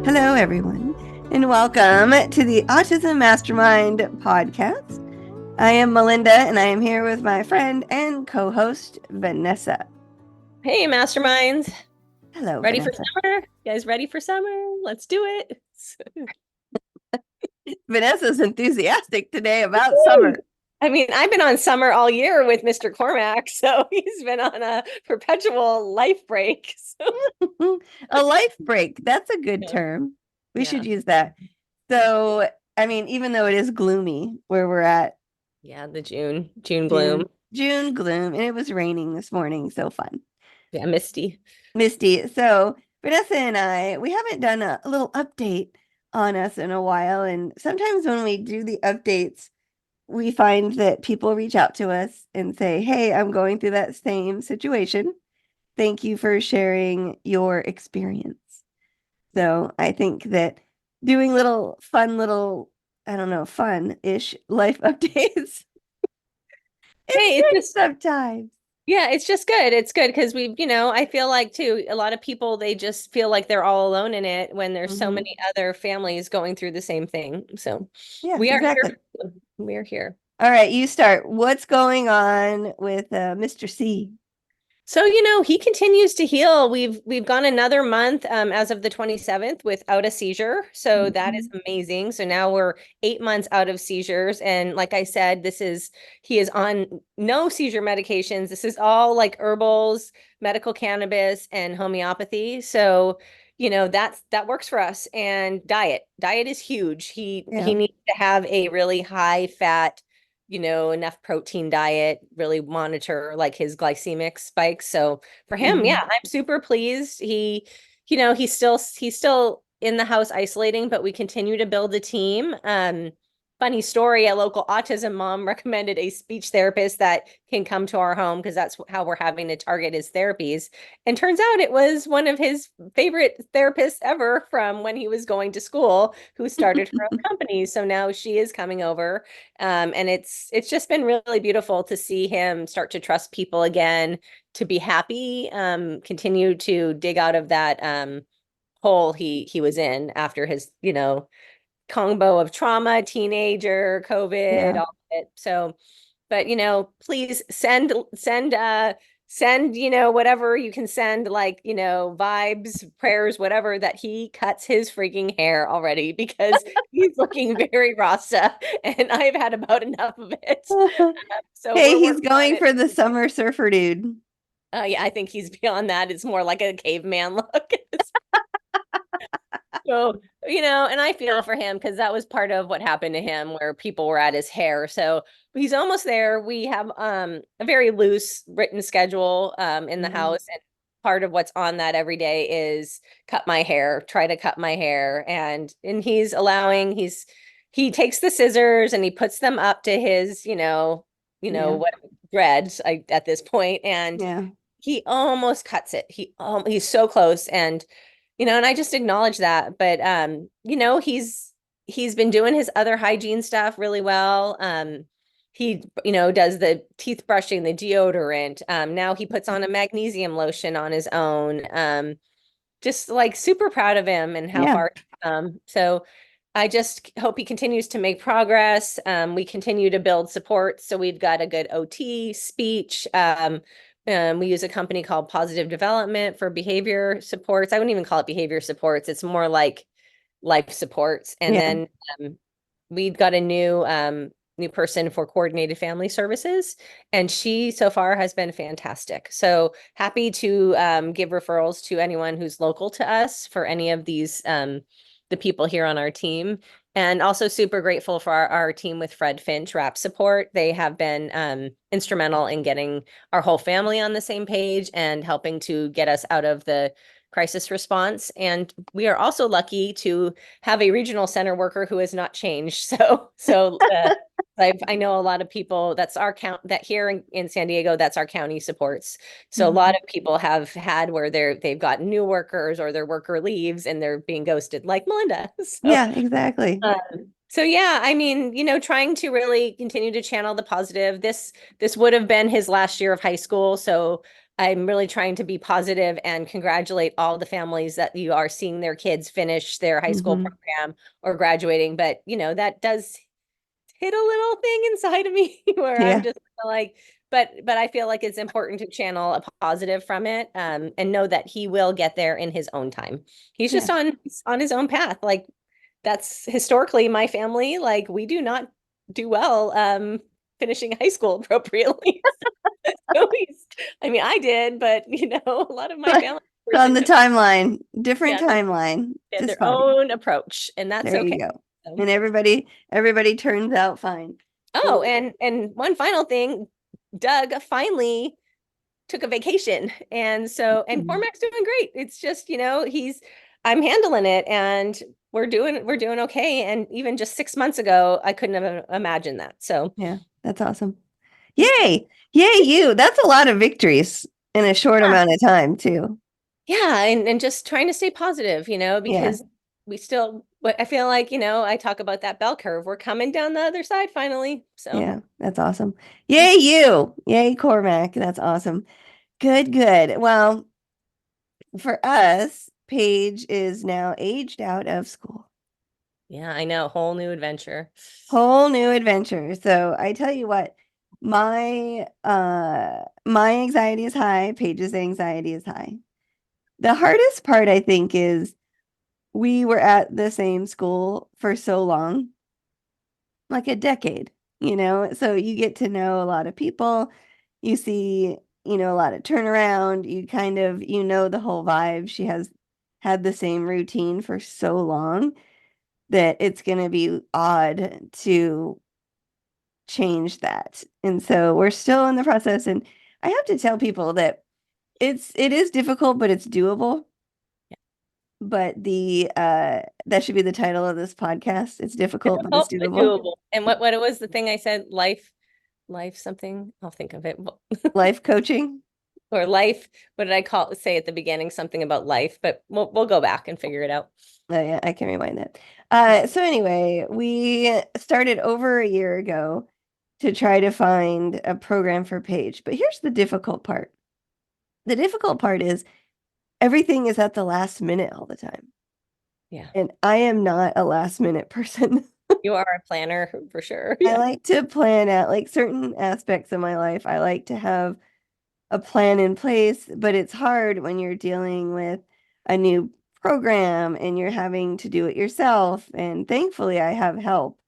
Hello, everyone, and welcome to the Autism Mastermind podcast. I am Malinda, and I am here with my friend and co-host, Vanessa. Hey, Masterminds. Hello, Ready Vanessa. for summer? You guys ready for summer? Let's do it. Vanessa's enthusiastic today about summer. I mean, I've been on summer all year with Mr. Cormack, so he's been on a perpetual life break. So. A life break. That's a good term. We should use that. So, I mean, even though it is gloomy where we're at. Yeah, the June gloom. June gloom, and it was raining this morning. So fun. Yeah, misty. So Vanessa and I, we haven't done a little update on us in a while. And sometimes when we do the updates, we find that people reach out to us and say, hey, I'm going through that same situation. Thank you for sharing your experience. So I think that doing fun-ish life updates. It's just sometimes. Yeah, it's just good. It's good because I feel like too, a lot of people, they just feel like they're all alone in it when there's so many other families going through the same thing. So yeah, we are exactly. here. We're here. All right, you start. What's going on with Mr. C? So, he continues to heal. We've gone another month as of the 27th without a seizure. So that is amazing. So now we're 8 months out of seizures. And like I said, he is on no seizure medications. This is all like herbals, medical cannabis, and homeopathy. So, that works for us. And diet. Diet is huge. He needs to have a really high fat, enough protein diet, really monitor like his glycemic spikes. So for him, yeah, I'm super pleased. He's still in the house isolating, but we continue to build a team. Funny story, a local autism mom recommended a speech therapist that can come to our home because that's how we're having to target his therapies. And turns out it was one of his favorite therapists ever from when he was going to school, who started her own company. So now she is coming over. And it's just been really beautiful to see him start to trust people again, to be happy, continue to dig out of that hole he was in after his, combo of trauma, teenager, COVID, all of it. So, but please send whatever you can send, like, vibes, prayers, whatever, that he cuts his freaking hair already, because he's looking very Rasta and I've had about enough of it. So hey, he's going for the summer surfer dude. Yeah, I think he's beyond that. It's more like a caveman look. So, and I feel for him because that was part of what happened to him, where people were at his hair. So he's almost there. We have a very loose written schedule in the house. And part of what's on that every day is try to cut my hair. And he takes the scissors and he puts them up to his, what dreads at this point. And he almost cuts it. He's so close. And I just acknowledge that. But he's been doing his other hygiene stuff really well. He does the teeth brushing, the deodorant. Now he puts on a magnesium lotion on his own. Just like super proud of him and how far he's come. So I just hope he continues to make progress. We continue to build support. So we've got a good OT, speech. We use a company called Positive Development for behavior supports. I wouldn't even call it behavior supports. It's more like life supports. And then we've got a new person for coordinated family services. And she so far has been fantastic. So happy to give referrals to anyone who's local to us for any of these, the people here on our team. And also super grateful for our team with Fred Finch, RAP Support. They have been instrumental in getting our whole family on the same page and helping to get us out of the crisis response. And we are also lucky to have a regional center worker who has not changed. So I know a lot of people, that's our count, that here in San Diego, that's our county supports. So a lot of people have had where they've got new workers or their worker leaves and they're being ghosted, like Malinda. So, yeah, exactly. So yeah, I mean, trying to really continue to channel the positive. This would have been his last year of high school. So I'm really trying to be positive and congratulate all the families that you are seeing their kids finish their high school Hmm. program or graduating. But, that does hit a little thing inside of me where I'm Yeah. just like, but I feel like it's important to channel a positive from it, and know that he will get there in his own time. He's just Yeah. on his own path. Like that's historically my family, like we do not do well finishing high school appropriately. So I mean, I did, but a lot of my family members On had the just, timeline, different yeah, timeline, they had just their fine. own approach, and that's There okay. you go. So. And everybody turns out fine. Oh, Well, and one final thing, Doug finally took a vacation. And mm, Cormac's doing great. It's just, I'm handling it and we're doing okay. And even just 6 months ago, I couldn't have imagined that. So yeah, that's awesome. Yay. Yay, you. That's a lot of victories in a short yeah, amount of time, too. yeah, and just trying to stay positive, Yeah. because but I feel like, I talk about that bell curve. We're coming down the other side finally. So Yeah, that's awesome. Yay, you. Yay, Cormac. That's awesome. Good, good. Well, for us, Paige is now aged out of school. yeah, I know, whole new adventure. Whole new adventure. So I tell you what, my anxiety is high, Paige's anxiety is high. The hardest part, I think, is we were at the same school for so long, like a decade, so you get to know a lot of people, you see, a lot of turnaround, you kind of, the whole vibe. She has had the same routine for so long that it's going to be odd to change that. And so we're still in the process. And I have to tell people that it is difficult, but it's doable. But that should be the title of this podcast. It's difficult, but it's Difficult but doable. doable. And what it was the thing I said, life something. I'll think of it. Life coaching. Or life. What did I say at the beginning? Something about life, but we'll go back and figure it out. Oh yeah, I can rewind that. So anyway, we started over a year ago to try to find a program for Paige. But here's the difficult part. The difficult part is everything is at the last minute all the time. Yeah. And I am not a last minute person. You are a planner for sure. I Yeah. like to plan out like certain aspects of my life. I like to have a plan in place, but it's hard when you're dealing with a new program and you're having to do it yourself. And thankfully, I have help.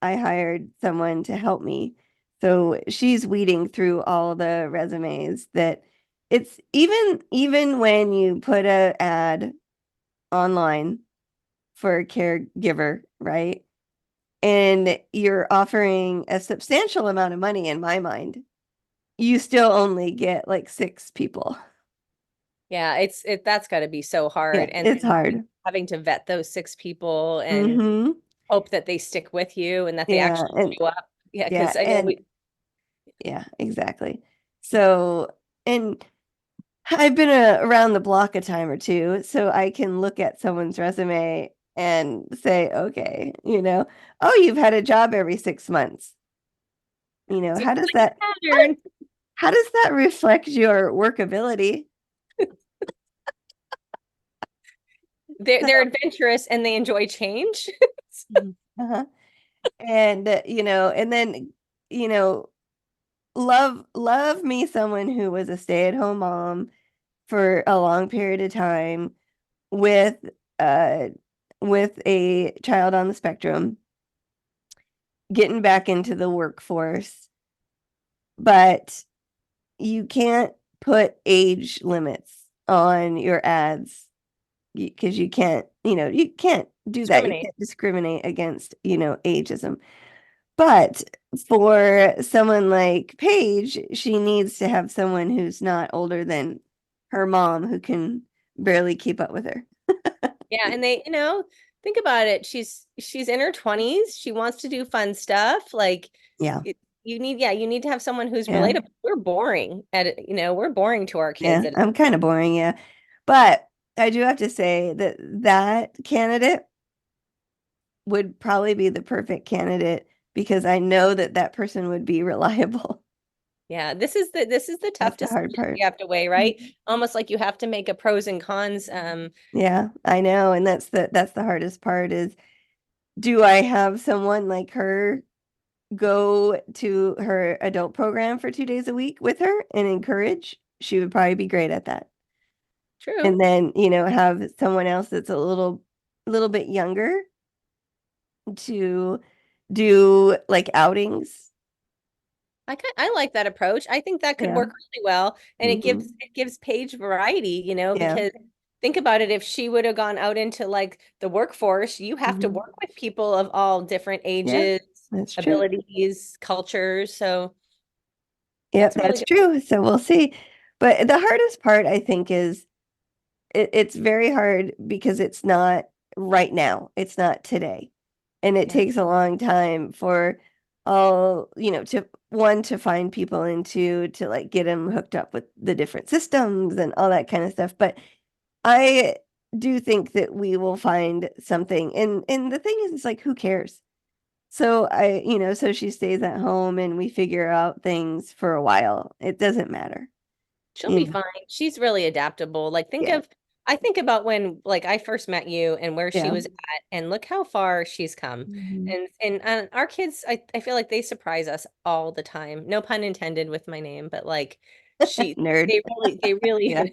I hired someone to help me. So she's weeding through all the resumes that it's even when you put a ad online for a caregiver, right? And you're offering a substantial amount of money in my mind, you still only get like 6 people. Yeah, that's got to be so Yeah, hard, and it's hard. having to vet those 6 people and Mm-hmm. hope that they stick with you and that they Yeah, actually show up. Yeah, yeah, because I know and yeah, exactly. So, and I've been around the block a time or two, so I can look at someone's resume and say, okay, oh, you've had a job every 6 months. seems How does like that a pattern. how does that reflect your workability? They're adventurous and they enjoy change. Mhm. Uh-huh. And and then you know, love me someone who was a stay-at-home mom for a long period of time with uh with a child on the spectrum, getting back into the workforce, but you can't put age limits on your ads because you can't do that. You Discriminate. can't discriminate against, ageism. But for someone like Paige, she needs to have someone who's not older than her mom who can barely keep up with her. Yeah, and think about it. She's in her 20s. She wants to do fun stuff. Like Yeah. you need to have someone who's Yeah. relatable. We're boring we're boring to our kids. Yeah. I'm kind of boring. Yeah. But I do have to say that candidate would probably be the perfect candidate because I know that person would be reliable. Yeah, this is the tough That's the decision hard part. you have to weigh, right? Almost like you have to make a pros and cons. Yeah, I know. And that's the hardest part is, do I have someone like her go to her adult program for 2 days a week with her and encourage? She would probably be great at that. True. And then, have someone else that's a little bit younger to do like outings. I like that approach. I think that could Yeah. work really well, and it Hmm. gives Paige variety, Yeah. because think about it, if she would have gone out into like the workforce, you have to Hmm. work with people of all different Yeah, ages, that's true. abilities, cultures. So Yep, that's really that's good. true. So we'll see. But the hardest part, I think, is it's very hard because it's not right now. It's not today. And it Yeah. takes a long time for all, to find people and to like get them hooked up with the different systems and all that kind of stuff. But I do think that we will find something. And the thing is, it's like, who cares? So so she stays at home and we figure out things for a while. It doesn't matter. She'll You be know? fine. She's really adaptable. Like Yeah. I think about when like I first met you and where she Yeah. was at, and look how far she's come. Mhm. And our kids, I feel like they surprise us all the time. No pun intended with my name, but like she Nerd. Yeah. they really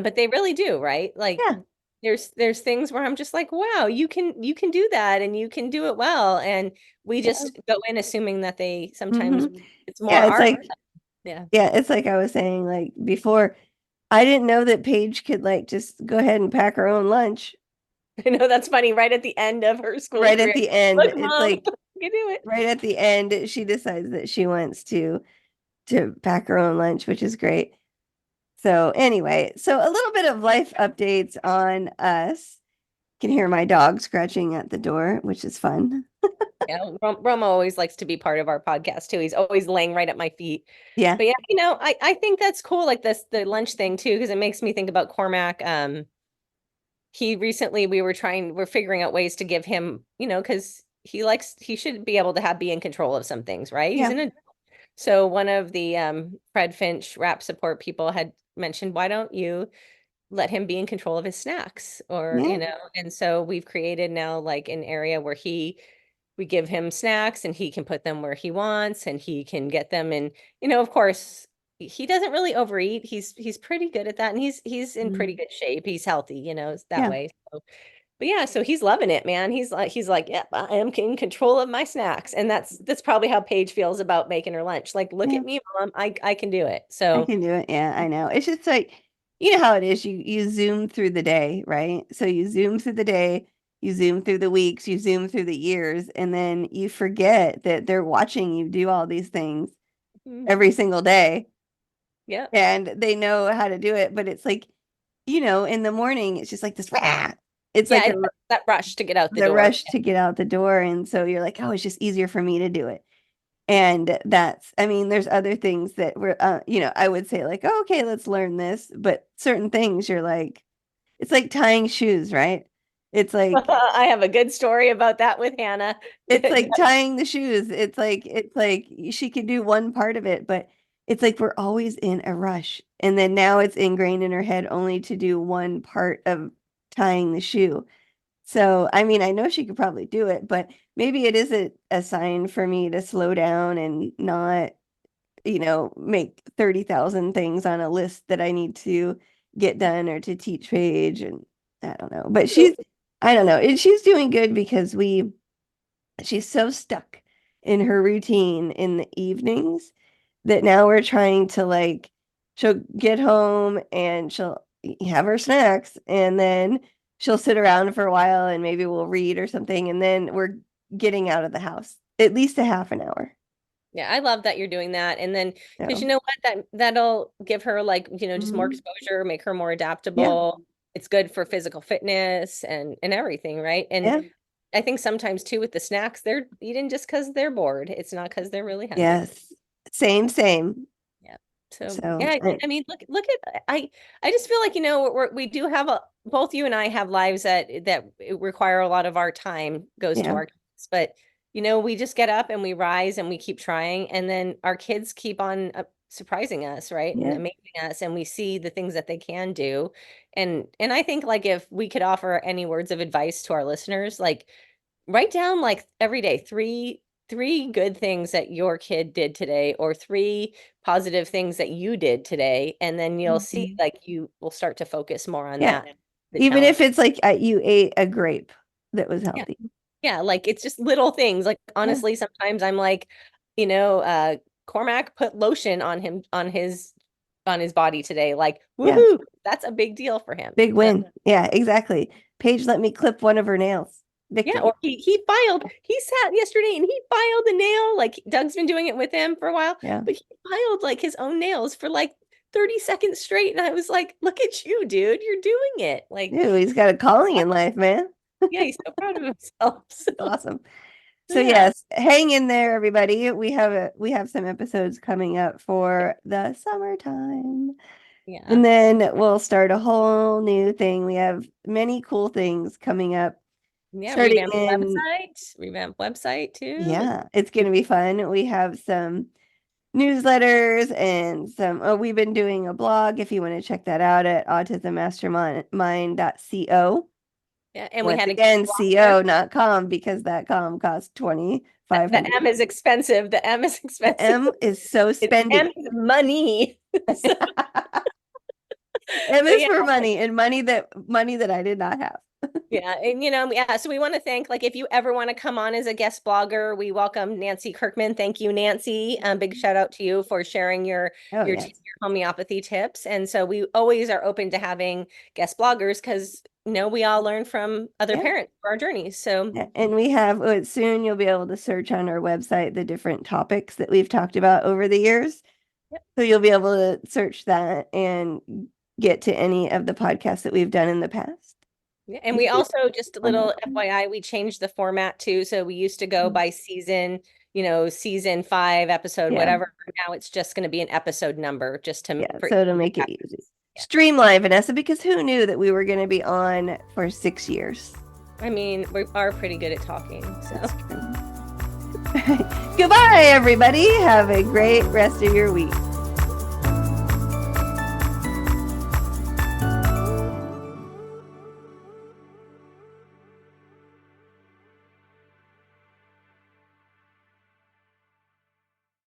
but they really do, right? Like Yeah. there's things where I'm just like, wow, you can do that and you can do it well. And we Yeah. just go in assuming that they sometimes Hmm. it's more Yeah, it's art. like Yeah. yeah, it's like I was saying like before, I didn't know that Paige could like just go ahead and pack her own lunch I know that's funny. Right at the end of her school right at career. the end. Look, It's mom, like you can do it. right at the end she decides that she wants to pack her own lunch, which is great. So anyway, so a little bit of life updates on us. You can hear my dog scratching at the door, which is fun. Yeah, Roma always likes to be part of our podcast too. He's always laying right at my feet. Yeah. But yeah, I think that's cool, like the lunch thing too, because it makes me think about Cormac. He recently we're figuring out ways to give him, because he should be able to be in control of some things, right? He's Yeah. in a So one of the Fred Finch rap support people had mentioned, why don't you let him be in control of his snacks, or Yeah. and so we've created now like an area where we give him snacks and he can put them where he wants and he can get them. And of course he doesn't really overeat. He's pretty good at that, and he's in Mhm. pretty good shape. He's healthy, that Yeah. way. So, but yeah, so he's loving it, man. He's like, yep, I am in control of my snacks. And that's probably how Paige feels about making her lunch. Like, look Yeah. at me, mom. I can do it. I So can do it. Yeah, I know. It's just like, you know how it is. You zoom through the day, right? So you zoom through the day, you zoom through the weeks, you zoom through the years, and then you forget that they're watching you do all these things mhm. every single day Yep. and they know how to do it. But it's like, in the morning, it's just like this, rah! It's Yeah, like it's that rush to get out the the door. rush to get out the door. And so you're like, oh, it's just easier for me to do it. And I mean, there's other things that I would say like, oh, okay, let's learn this. But certain things you're like, it's like tying shoes, right? It's like, I have a good story about that with Hannah. it's like tying the shoes. It's like she could do one part of it, but it's like we're always in a rush. And then now it's ingrained in her head only to do one part of tying the shoe. So, I mean, I know she could probably do it, but maybe it is a sign for me to slow down and not make 30,000 things on a list that I need to get done or to teach Paige. And I don't know. But I don't know. And she's doing good because she's so stuck in her routine in the evenings that now we're trying to like, she'll get home and she'll have her snacks and then she'll sit around for a while and maybe we'll read or something. And then we're getting out of the house at least a half an hour. Yeah, I love that you're doing that. And then, because you So, know what, that'll give her like, just more mhm. exposure, make her more Yeah. adaptable. It's good for physical fitness and everything, right? And Yeah. I think sometimes too with the snacks, they're eating just because they're bored. It's not because they're really hungry. Yes. Same, same. Yeah. So So, yeah, I mean, look at I just feel like we do have both you and I have lives that require a lot of our time goes to yeah. our kids, but we just get up and we rise and we keep trying. And then our kids keep on surprising us, right? And Yeah. amazing us. And we see the things that they can do. And I think like if we could offer any words of advice to our listeners, like write down like every day three good things that your kid did today or three positive things that you did today. And then you'll see Mhm. like you will start to focus more on Yeah. that. The Even challenge. if it's like you ate a grape that was Yeah. healthy. Yeah, like it's just little things. Like Yeah. honestly, sometimes I'm like, Cormac put lotion on him on his body today. Like, Yeah. woohoo, that's a big deal for him. Big win. Yeah, exactly. Paige let me clip one of her nails. Yeah, Victory. or he sat yesterday and he filed a nail. Like Doug's been doing it with him for a while, Yeah. but he filed like his own nails for like 30 seconds straight. And I was like, look at you, dude, you're doing it. Like, Ew, he's got a calling in life, man. yeah, he's so proud of himself. So, It's awesome. So yeah, yes, hang in there, everybody. We have some episodes coming up for the summertime. yeah. And then we'll start a whole new thing. We have many cool things coming up. Yeah, Starting in, revamp website too. yeah, it's going to be fun. We have some newsletters and we've been doing a blog if you want to check that out at autismmastermind.co. Yeah, and we Once had a again, blogger. co, not com, because that com costs The $2,500. M is expensive. The M is The expensive. M is so It's M spendy. is money. So, M so is yeah, for money and money that I did not have. yeah, and yeah. So we want to thank, like, if you ever want to come on as a guest blogger, we welcome Nancy Kirkman. Thank you, Nancy. Big shout out to you for sharing your Oh, your, yes. your homeopathy tips. And so we always are open to having guest bloggers because we all learn from other Yeah. parents for our journeys. So Yeah, and we have soon you'll be able to search on our website the different topics that we've talked about over the years. Yep. So you'll be able to search that and get to any of the podcasts that we've done in the past. yeah, and we also, just a little Wonderful. FYI, we changed the format too. So we used to go by season, season 5, episode, Yeah. whatever. Now it's just going to be an episode number just to Yeah, for so it'll make it easy. Streamline, Vanessa, because who knew that we were going to be on for 6 years? I mean, we are pretty good at talking. So Goodbye, everybody. Have a great rest of your week.